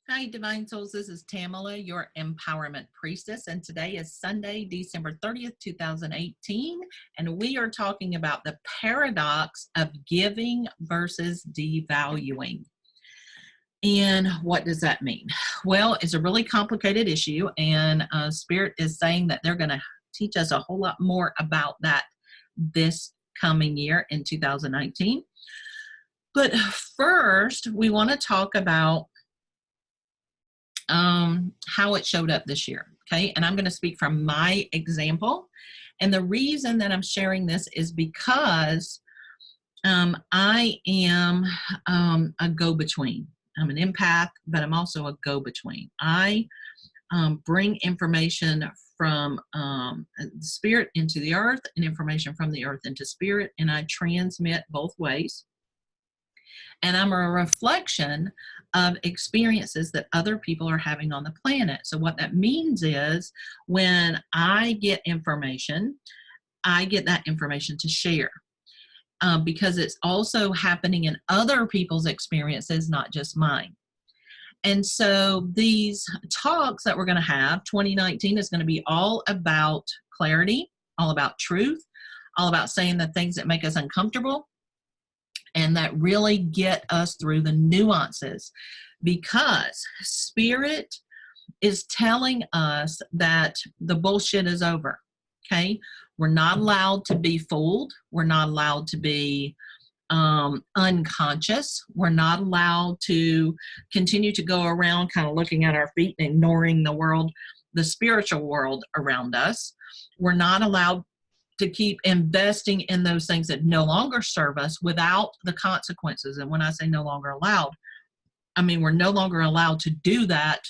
Hi, Divine Souls. This is Tamala, your empowerment priestess, and today is Sunday, December 30th, 2018, and we are talking about the paradox of giving versus devaluing. And what does that mean? Well, it's a really complicated issue, and Spirit is saying that they're going to teach us a whole lot more about that this coming year in 2019. But first, we want to talk about how it showed up this year. Okay. And I'm going to speak from my example. And the reason that I'm sharing this is because I am a go-between. I'm an empath, but I'm also a go-between. I bring information from spirit into the earth and information from the earth into spirit, and I transmit both ways. And I'm a reflection of experiences that other people are having on the planet. So what that means is when I get information, I get that information to share because it's also happening in other people's experiences, not just mine. And so these talks that we're going to have, 2019 is going to be all about clarity, all about truth, all about saying the things that make us uncomfortable, and that really get us through the nuances, because Spirit is telling us that the bullshit is over, okay? We're not allowed to be fooled. We're not allowed to be unconscious. We're not allowed to continue to go around kind of looking at our feet and ignoring the world, the spiritual world around us. We're not allowed to keep investing in those things that no longer serve us without the consequences. And when I say no longer allowed, I mean we're no longer allowed to do that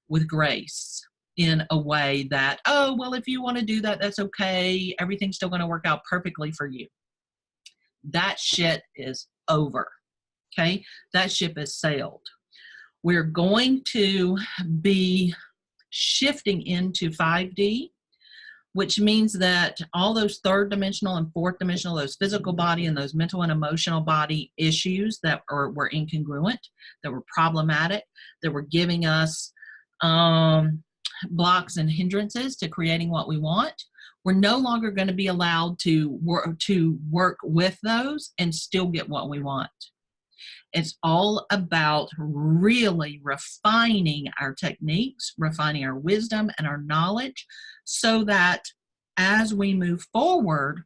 with grace in a way that, oh, well, if you want to do that, that's okay. Everything's still going to work out perfectly for you. That shit is over, okay? That ship has sailed. We're going to be shifting into 5D, which means that all those third dimensional and fourth dimensional, those physical body and those mental and emotional body issues that were incongruent, that were problematic, that were giving us blocks and hindrances to creating what we want, we're no longer going to be allowed to work with those and still get what we want. It's all about really refining our techniques, refining our wisdom and our knowledge, so that as we move forward,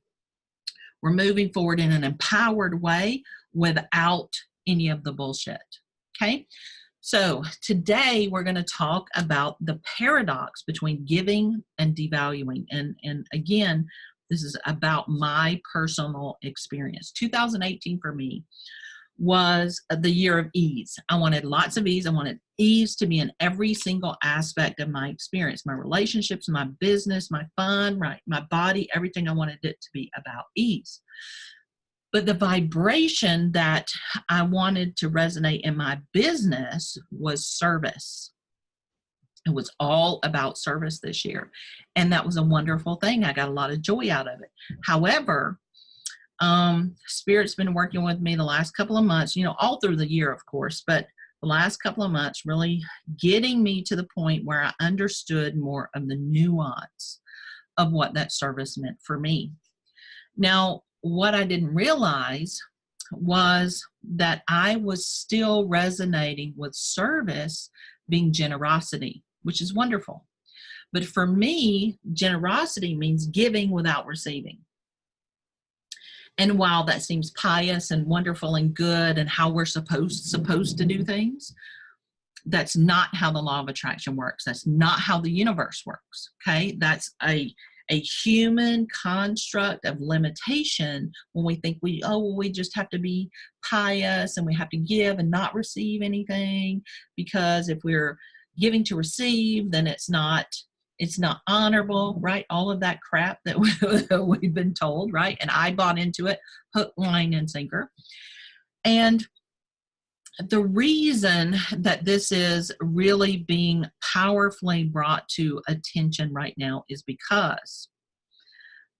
we're moving forward in an empowered way without any of the bullshit. Okay? So today we're going to talk about the paradox between giving and devaluing. And again, this is about my personal experience. 2018 for me was the year of ease. I wanted lots of ease. I wanted ease to be in every single aspect of my experience, my relationships, my business, my fun, right, my body, everything. I wanted it to be about ease. But the vibration that I wanted to resonate in my business was service. It was all about service this year. And that was a wonderful thing. I got a lot of joy out of it. However, Spirit's been working with me the last couple of months, all through the year, of course, but the last couple of months really getting me to the point where I understood more of the nuance of what that service meant for me. Now, what I didn't realize was that I was still resonating with service being generosity, which is wonderful. But for me, generosity means giving without receiving. And while that seems pious and wonderful and good and how we're supposed to do things, that's not how the law of attraction works. That's not how the universe works, okay? That's a human construct of limitation when we think we just have to be pious and we have to give and not receive anything, because if we're giving to receive, then it's not honorable, right? All of that crap that we've been told, right? And I bought into it, hook, line, and sinker. And the reason that this is really being powerfully brought to attention right now is because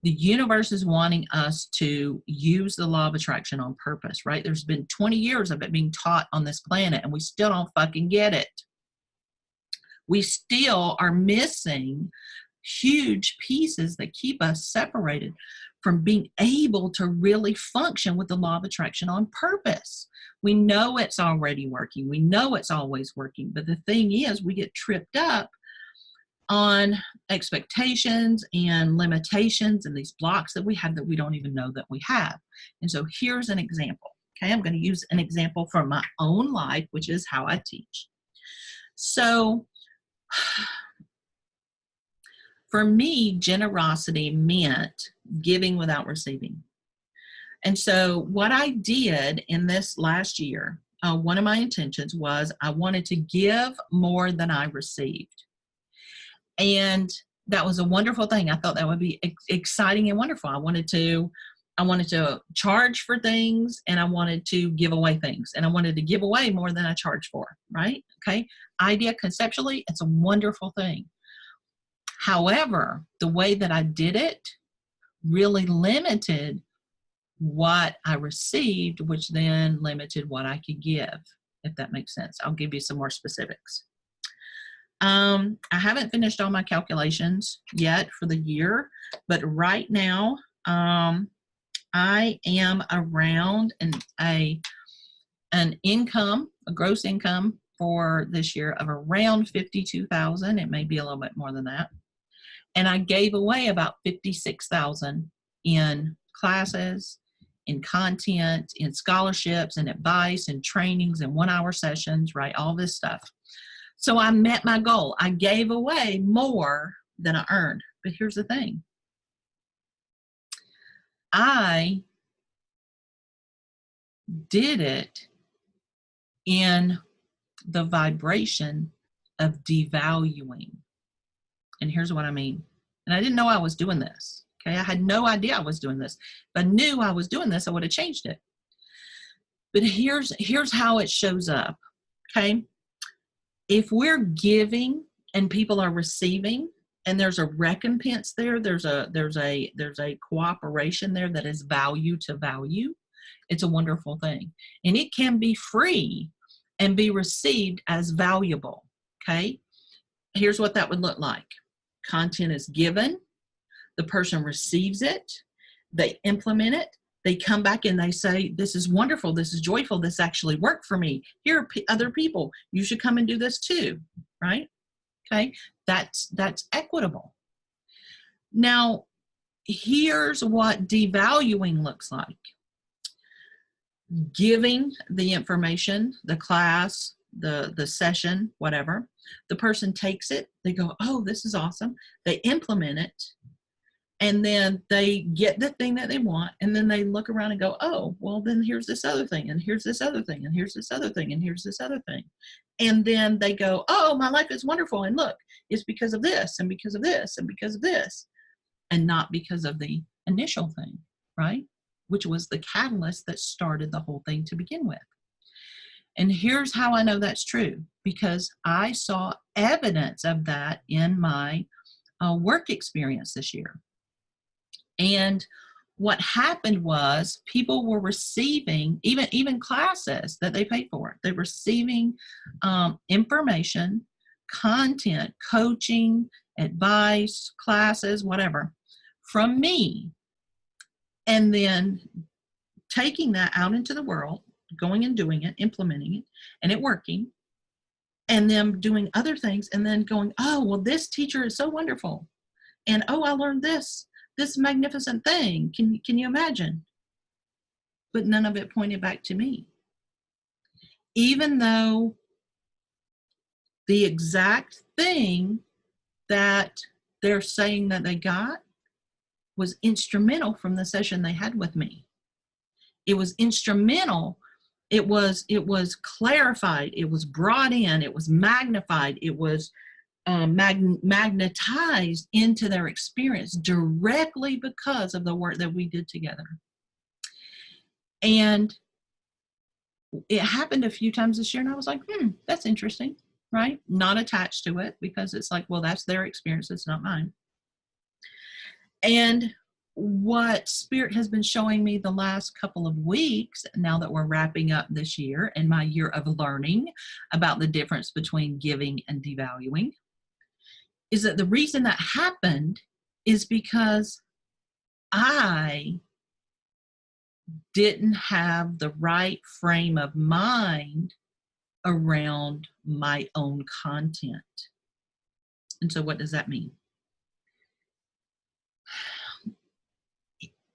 the universe is wanting us to use the law of attraction on purpose, right? There's been 20 years of it being taught on this planet, and we still don't fucking get it. We still are missing huge pieces that keep us separated from being able to really function with the law of attraction on purpose. We know it's already working. We know it's always working. But the thing is, we get tripped up on expectations and limitations and these blocks that we have that we don't even know that we have. And so here's an example. Okay, I'm going to use an example from my own life, which is how I teach. So for me, generosity meant giving without receiving. And so what I did in this last year, one of my intentions was I wanted to give more than I received. And that was a wonderful thing. I thought that would be exciting and wonderful. I wanted to charge for things, and I wanted to give away things, and I wanted to give away more than I charged for, right? Okay. Idea conceptually, it's a wonderful thing. However, the way that I did it really limited what I received, which then limited what I could give, if that makes sense. I'll give you some more specifics. I haven't finished all my calculations yet for the year, but right now, I am around an income, a gross income for this year of around $52,000. It may be a little bit more than that. And I gave away about $56,000 in classes, in content, in scholarships, and advice, and trainings, and 1-hour sessions, right? All this stuff. So I met my goal. I gave away more than I earned. But here's the thing. I did it in the vibration of devaluing. And here's what I mean. And I didn't know I was doing this. Okay, I had no idea I was doing this. If I knew I was doing this, I would have changed it. But here's how it shows up. Okay, if we're giving and people are receiving, and there's a recompense there, there's a cooperation there that is value to value, it's a wonderful thing. And it can be free and be received as valuable. Okay, here's what that would look like. Content is given, the person receives it, they implement it, they come back and they say, this is wonderful, this is joyful, this actually worked for me. Here are other people, you should come and do this too, right? Okay, that's equitable. Now, here's what devaluing looks like. Giving the information, the class, the session, whatever, the person takes it, they go, oh, this is awesome. They implement it, and then they get the thing that they want, and then they look around and go, oh, well, then here's this other thing, and here's this other thing, and here's this other thing, and here's this other thing. And then they go, oh, my life is wonderful, and look, it's because of this, and because of this, and because of this, and not because of the initial thing, right? Which was the catalyst that started the whole thing to begin with. And here's how I know that's true, because I saw evidence of that in my work experience this year. And what happened was people were receiving, even classes that they paid for, they're receiving information, content, coaching, advice, classes, whatever, from me, and then taking that out into the world, going and doing it, implementing it, and it working, and them doing other things, and then going, oh, well, this teacher is so wonderful, and oh, I learned this magnificent thing. Can you imagine? But none of it pointed back to me. Even though the exact thing that they're saying that they got was instrumental from the session they had with me. It was instrumental. It was clarified. It was brought in. It was magnified. It was magnetized into their experience directly because of the work that we did together. And it happened a few times this year, and I was like, that's interesting, right? Not attached to it, because it's like, well, that's their experience, it's not mine. And what Spirit has been showing me the last couple of weeks, now that we're wrapping up this year and my year of learning about the difference between giving and devaluing, is that the reason that happened is because I didn't have the right frame of mind around my own content. And so what does that mean?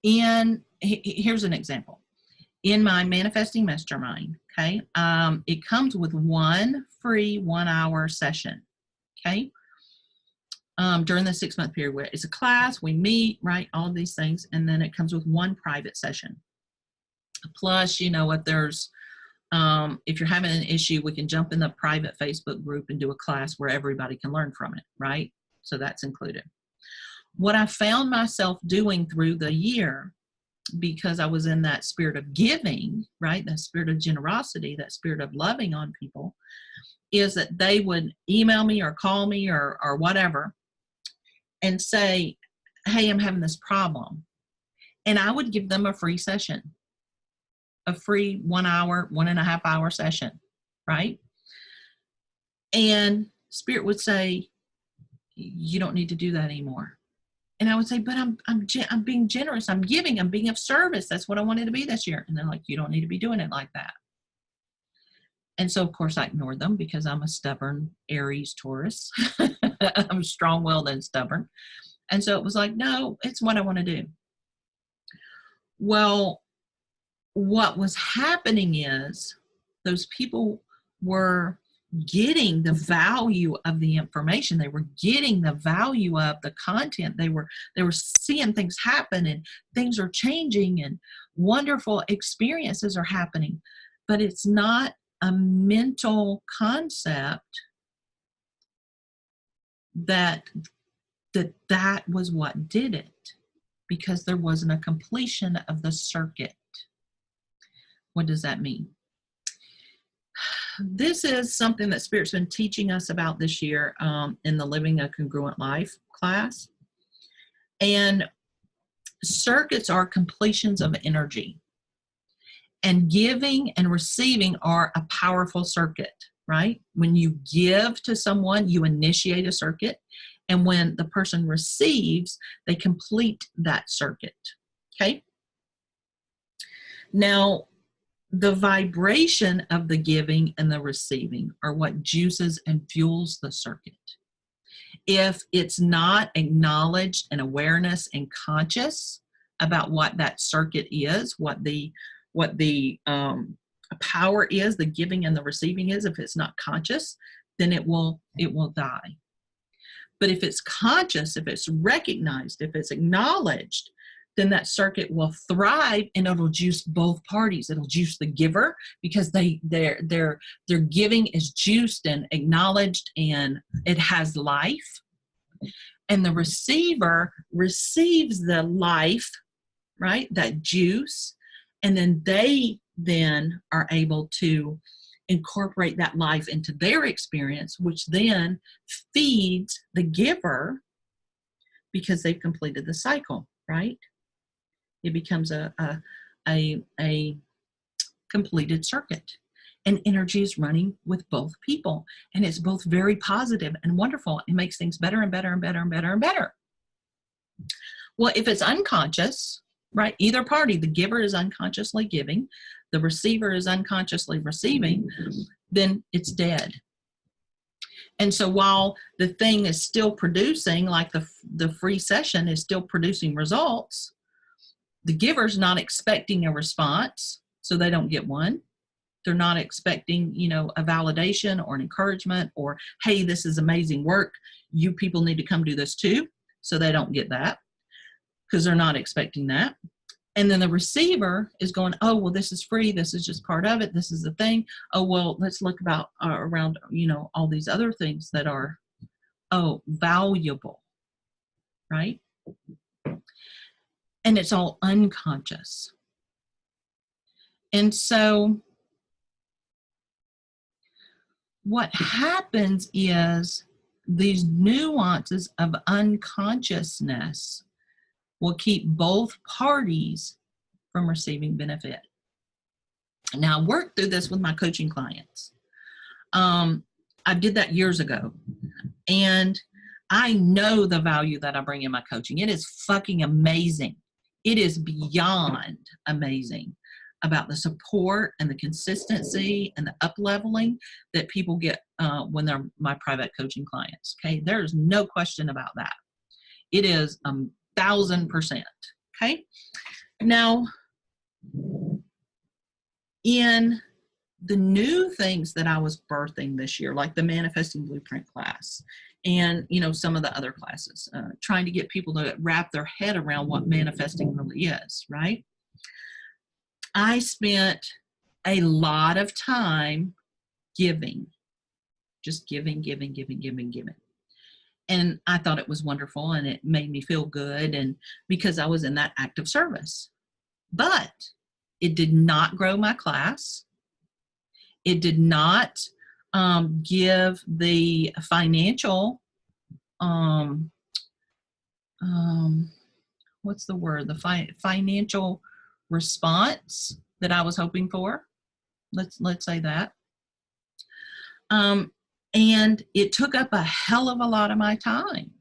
Here's an example. In my Manifesting Mastermind, okay, it comes with one free 1 hour session, okay, during the 6-month period where it's a class, we meet, right, all these things, and then it comes with one private session. Plus, you know, if there's, if you're having an issue, we can jump in the private Facebook group and do a class where everybody can learn from it, right? So that's included. What I found myself doing through the year, because I was in that spirit of giving, right, that spirit of generosity, that spirit of loving on people, is that they would email me or call me or whatever and say, hey, I'm having this problem. And I would give them a free session, a free 1 hour, 1.5 hour session, right? And Spirit would say, you don't need to do that anymore. And I would say, but I'm being generous. I'm giving. I'm being of service. That's what I wanted to be this year. And they're like, you don't need to be doing it like that. And so, of course, I ignored them because I'm a stubborn Aries Taurus. I'm strong-willed and stubborn. And so it was like, no, it's what I want to do. Well, what was happening is those people were getting the value of the information. They were getting the value of the content. They were seeing things happen and things are changing and wonderful experiences are happening. But it's not a mental concept that was what did it, because there wasn't a completion of the circuit. What does that mean? This is something that Spirit's been teaching us about this year in the Living a Congruent Life class. And circuits are completions of energy. And giving and receiving are a powerful circuit, right? When you give to someone, you initiate a circuit. And when the person receives, they complete that circuit, okay? Now, the vibration of the giving and the receiving are what juices and fuels the circuit. If it's not acknowledged and awareness and conscious about what that circuit is, what the power is, the giving and the receiving is, if it's not conscious, then it will die. But if it's conscious, if it's recognized, if it's acknowledged, then that circuit will thrive and it'll juice both parties. It'll juice the giver because their giving is juiced and acknowledged and it has life. And the receiver receives the life, right, that juice, and then they then are able to incorporate that life into their experience, which then feeds the giver because they've completed the cycle, right? It becomes a completed circuit. And energy is running with both people. And it's both very positive and wonderful. It makes things better and better and better and better and better. Well, if it's unconscious, right, either party, the giver is unconsciously giving, the receiver is unconsciously receiving, then it's dead. And so while the thing is still producing, like the free session is still producing results, the giver's not expecting a response, so they don't get one. They're not expecting, a validation or an encouragement or, hey, this is amazing work. You people need to come do this too. So they don't get that because they're not expecting that. And then the receiver is going, oh, well, this is free. This is just part of it. This is the thing. Oh, well, let's look around, all these other things that are, valuable, right? And it's all unconscious. And so what happens is these nuances of unconsciousness will keep both parties from receiving benefit. Now, I worked through this with my coaching clients. I did that years ago, and I know the value that I bring in my coaching. It is fucking amazing. It is beyond amazing about the support and the consistency and the up-leveling that people get when they're my private coaching clients. Okay, there's no question about that. It is 1,000%. Okay, now in the new things that I was birthing this year, like the Manifesting Blueprint class and, some of the other classes, trying to get people to wrap their head around what manifesting really is, right? I spent a lot of time giving, just giving. And I thought it was wonderful and it made me feel good, and because I was in that act of service. But it did not grow my class. It did not give the financial, what's the word? The financial response that I was hoping for. Let's say that. And it took up a hell of a lot of my time.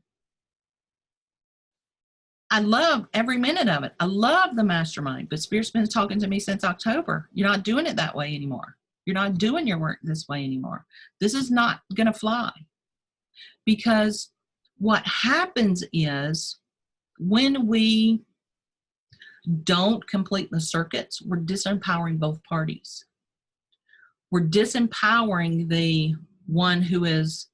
I love every minute of it. I love the mastermind, but Spirit's been talking to me since October. You're not doing it that way anymore. You're not doing your work this way anymore. This is not going to fly. Because what happens is when we don't complete the circuits, we're disempowering both parties. We're disempowering the one who is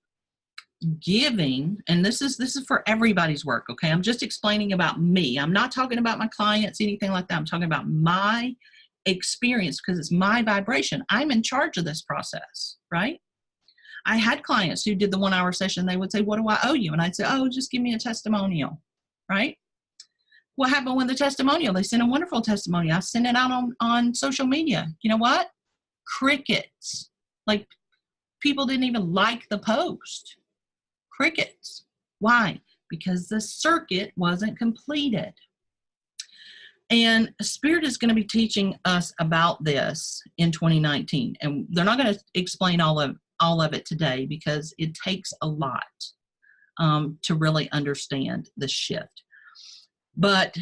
giving, and this is for everybody's work, okay? I'm just explaining about me. I'm not talking about my clients, anything like that. I'm talking about my experience because it's my vibration. I'm in charge of this process, right? I had clients who did the 1 hour session. They would say, what do I owe you? And I'd say, oh, just give me a testimonial, right? What happened with the testimonial? They sent a wonderful testimonial. I sent it out on social media. You know what? Crickets. Like, people didn't even like the post. Crickets. Why? Because the circuit wasn't completed. And Spirit is going to be teaching us about this in 2019. And they're not going to explain all of it today because it takes a lot to really understand the shift. But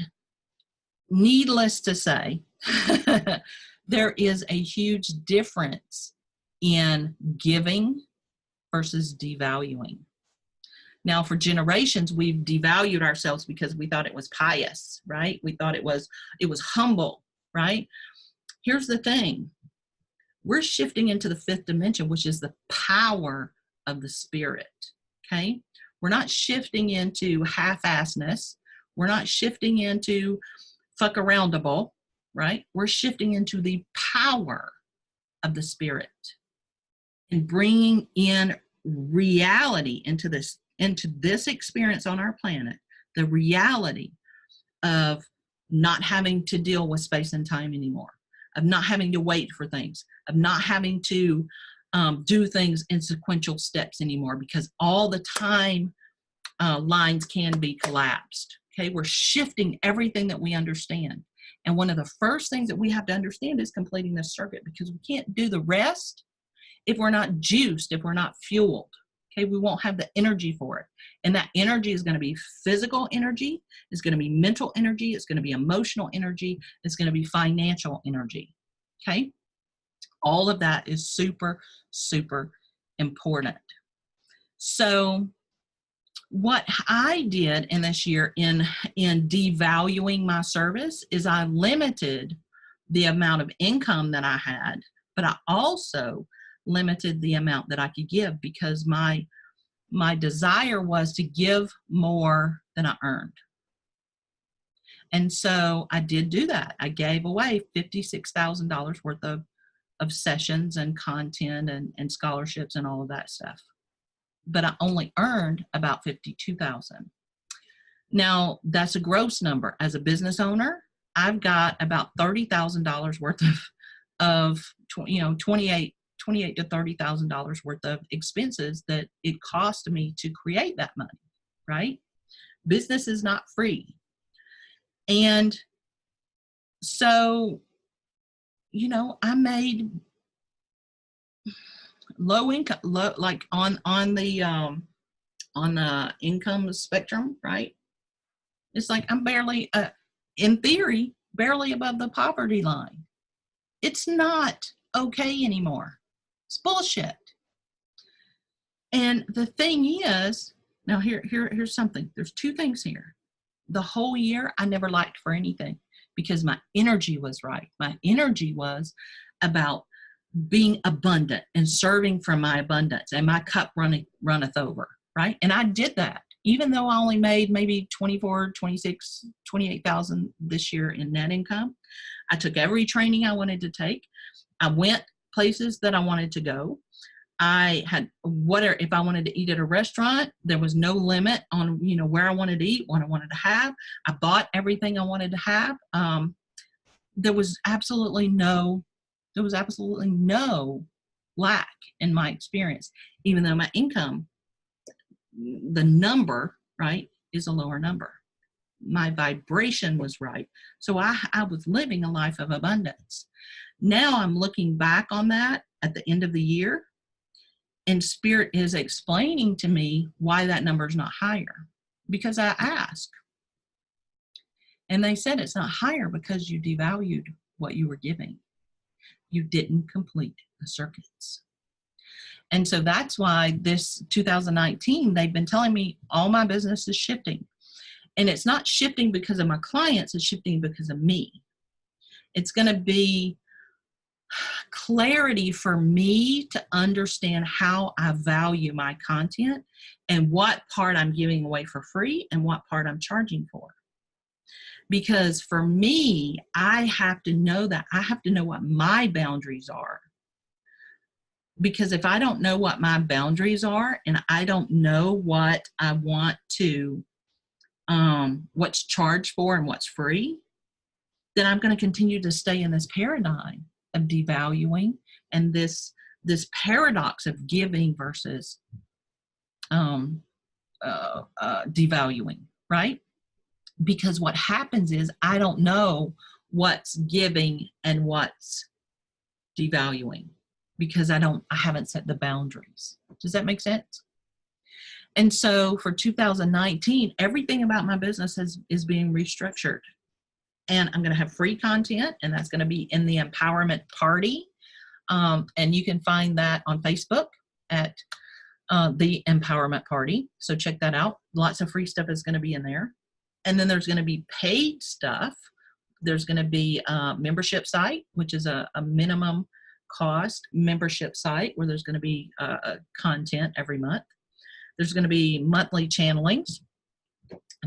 needless to say, there is a huge difference in giving versus devaluing. Now, for generations, we've devalued ourselves because we thought it was pious, right? We thought it was humble, right? Here's the thing. We're shifting into the 5th dimension, which is the power of the Spirit, okay? We're not shifting into half-assedness. We're not shifting into fuck-aroundable, right? We're shifting into the power of the Spirit and bringing in reality into this experience on our planet, the reality of not having to deal with space and time anymore, of not having to wait for things, of not having to do things in sequential steps anymore, because all the time lines can be collapsed. Okay, we're shifting everything that we understand. And one of the first things that we have to understand is completing this circuit, because we can't do the rest if we're not juiced, if we're not fueled. Okay, we won't have the energy for it. And that energy is going to be physical energy, it's going to be mental energy, it's going to be emotional energy, it's going to be financial energy. Okay, all of that is super, super important. So what I did in this year in devaluing my service is I limited the amount of income that I had, but I also limited the amount that I could give, because my desire was to give more than I earned. And so I did do that. I gave away $56,000 worth of sessions and content and scholarships and all of that stuff. But I only earned about $52,000. Now, that's a gross number. As a business owner, I've got about $30,000 worth of $28,000 to $30,000 worth of expenses that it cost me to create that money, right? Business is not free. And so, you know, I made low income, low, like on the income spectrum, right? It's like I'm barely, in theory, barely above the poverty line. It's not okay anymore. It's bullshit. And the thing is, now here's something. There's two things here. The whole year, I never lacked for anything because my energy was right. My energy was about being abundant and serving from my abundance, and my cup runneth over, right? And I did that. Even though I only made maybe 24, 26, 28,000 this year in net income, I took every training I wanted to take. I went places that I wanted to go. I had whatever, if I wanted to eat at a restaurant, there was no limit on, you know, where I wanted to eat, what I wanted to have. I bought everything I wanted to have. There was absolutely no lack in my experience, even though my income, the number, right, is a lower number. My vibration was right. So I was living a life of abundance. Now I'm looking back on that at the end of the year, and Spirit is explaining to me why that number is not higher. Because I asked, and they said it's not higher because you devalued what you were giving. You didn't complete the circuits. And so that's why this 2019, they've been telling me all my business is shifting. And it's not shifting because of my clients, it's shifting because of me. It's going to be clarity for me to understand how I value my content and what part I'm giving away for free and what part I'm charging for. Because for me, I have to know that. I have to know what my boundaries are. Because if I don't know what my boundaries are and I don't know what I want to, what's charged for and what's free, then I'm going to continue to stay in this paradigm of devaluing and this paradox of giving versus devaluing, right? Because what happens is I don't know what's giving and what's devaluing because I haven't set the boundaries. Does that make sense? And so for 2019, everything about my business is being restructured. And I'm going to have free content, and that's going to be in the Empowerment Party. And you can find that on Facebook at the Empowerment Party. So check that out. Lots of free stuff is going to be in there. And then there's going to be paid stuff. There's going to be a membership site, which is a minimum cost membership site where there's going to be content every month. There's going to be monthly channelings,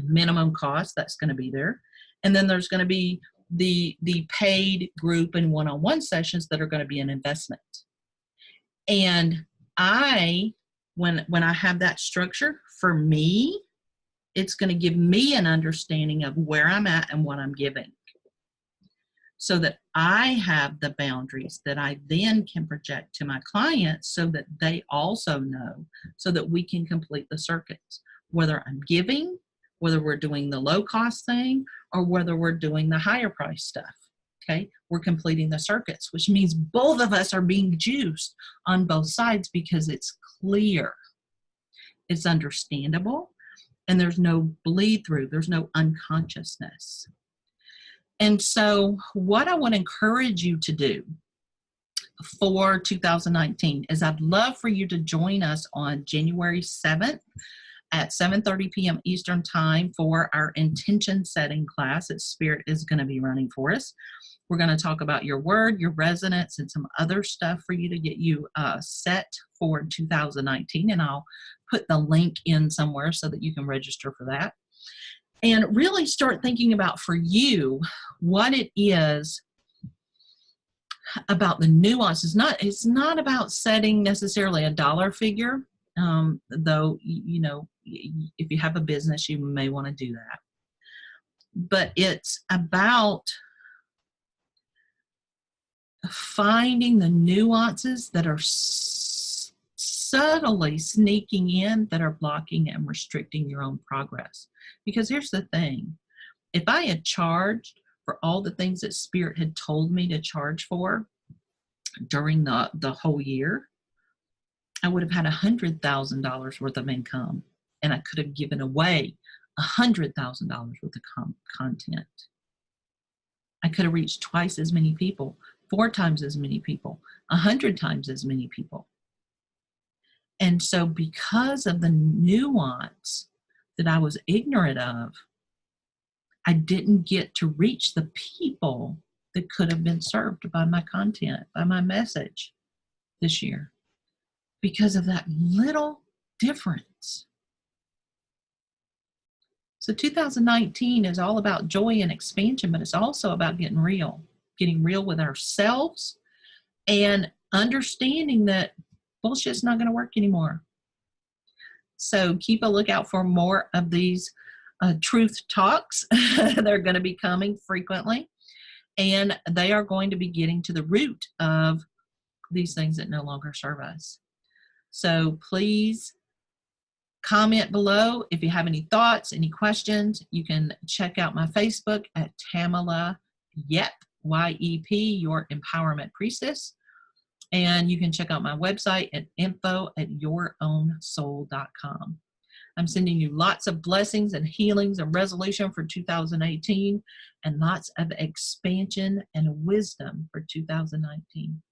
minimum cost, that's going to be there. And then there's going to be the paid group and one-on-one sessions that are going to be an investment. And when I have that structure, for me, it's going to give me an understanding of where I'm at and what I'm giving, so that I have the boundaries that I then can project to my clients so that they also know, so that we can complete the circuits, whether I'm giving, whether we're doing the low cost thing, or whether we're doing the higher price stuff. Okay, we're completing the circuits, which means both of us are being juiced on both sides because it's clear, it's understandable, and there's no bleed through, there's no unconsciousness. And so what I want to encourage you to do for 2019 is I'd love for you to join us on January 7th at 7:30 p.m. Eastern Time for our intention setting class that Spirit is going to be running for us. We're going to talk about your word, your resonance, and some other stuff for you to get you set for 2019. And I'll put the link in somewhere so that you can register for that. And really start thinking about for you what it is about the nuances. It's not about setting necessarily a dollar figure, though, you know, if you have a business, you may want to do that. But it's about finding the nuances that are subtly sneaking in that are blocking and restricting your own progress. Because here's the thing, If I had charged for all the things that Spirit had told me to charge for during the whole year, I would have had $100,000 worth of income, and I could have given away $100,000 worth of content. I could have reached twice as many people, 4 times as many people, 100 times as many people. And so because of the nuance that I was ignorant of, I didn't get to reach the people that could have been served by my content, by my message this year, because of that little difference. So 2019 is all about joy and expansion, but it's also about getting real with ourselves and understanding that bullshit's not going to work anymore. So keep a lookout for more of these truth talks. They're going to be coming frequently, and they are going to be getting to the root of these things that no longer serve us. So please comment below if you have any thoughts, any questions. You can check out my Facebook at Tamala Yep, Y-E-P, Your Empowerment Priestess. And you can check out my website at info@yourownsoul.com. I'm sending you lots of blessings and healings and resolution for 2018 and lots of expansion and wisdom for 2019.